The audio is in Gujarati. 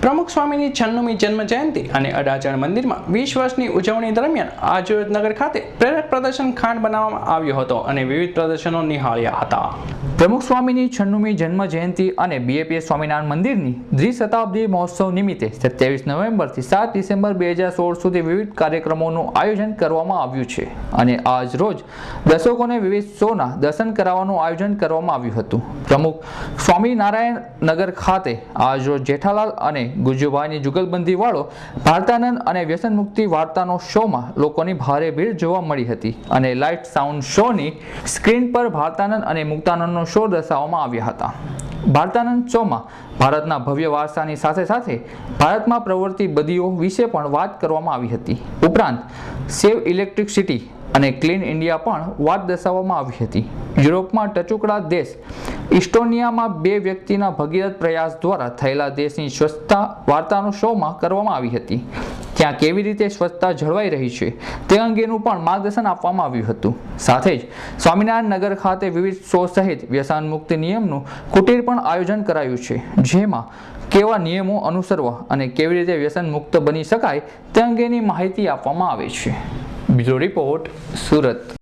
પ્રમુખ સ્વામીની 96મી જન્મ જયંતિ અને અડાજણ મંદિરમાં 20 વર્ષની ઉજવણી દરમિયાન આજોદનગર ખાતે પ્રેરક પ્રદર્શન ખાંડ બનાવવામાં આવ્યો હતો અને વિવિધ પ્રદર્શનો નિહાળ્યા હતા. પ્રમુખ સ્વામીની 96મી જન્મ જયંતિ અને બીએપીએસ સ્વામિનારાયણ મંદિરની દ્વિશતાબ્દી મહોત્સવ નિમિત્તે 27 નવેમ્બરથી 7 ડિસેમ્બર 2016 સુધી વિવિધ કાર્યક્રમોનું આયોજન કરવામાં આવ્યું છે અને આજ રોજ દર્શકોને વિવિધ શોના દર્શન કરાવવાનું આયોજન કરવામાં આવ્યું હતું. પ્રમુખ સ્વામિનારાયણ નગર ખાતે આજ રોજ જેઠાલાલ અને ગુજ્જુભાઈની જુગલબંધી વાળો ભારતાનંદ અને વ્યસન મુક્તિ વાર્તાનો શોમાં લોકોની ભારે ભીડ જોવા મળી હતી અને લાઇટ સાઉન્ડ શોની સ્ક્રીન પર ભારતાનંદ અને મુક્તાનંદનો શો દર્શાવવામાં આવ્યા હતા. ભારતાનંદ શોમાં ભારતના ભવ્ય વારસાની સાથે સાથે ભારતમાં પ્રવર્તી બદીઓ વિશે પણ વાત કરવામાં આવી હતી. ઉપરાંત સેવ ઇલેક્ટ્રિસિટી અને ક્લીન ઇન્ડિયા પણ વાત દર્શાવવામાં આવી હતી. યુરોપમાં ટચુકડા દેશ ઇસ્ટોનિયામાં 2 વ્યક્તિના ભગીરથ પ્રયાસ દ્વારા થયેલા દેશની સ્વચ્છતા વાર્તાનો શોમાં કરવામાં આવી હતી. ત્યાં કેવી રીતે સ્વચ્છતા જળવાઈ રહી છે તે અંગેનું પણ માર્ગદર્શન આપવામાં આવ્યું હતું. સાથે જ સ્વામિનારાયણ નગર ખાતે વિવિધ શો સહિત વ્યસન મુક્તિ નિયમનું કુટીર પણ આયોજન કરાયું છે, જેમાં કેવા નિયમો અનુસરવા અને કેવી રીતે વ્યસન મુક્ત બની શકાય તે અંગેની માહિતી આપવામાં આવે છે. Bureau report, Surat.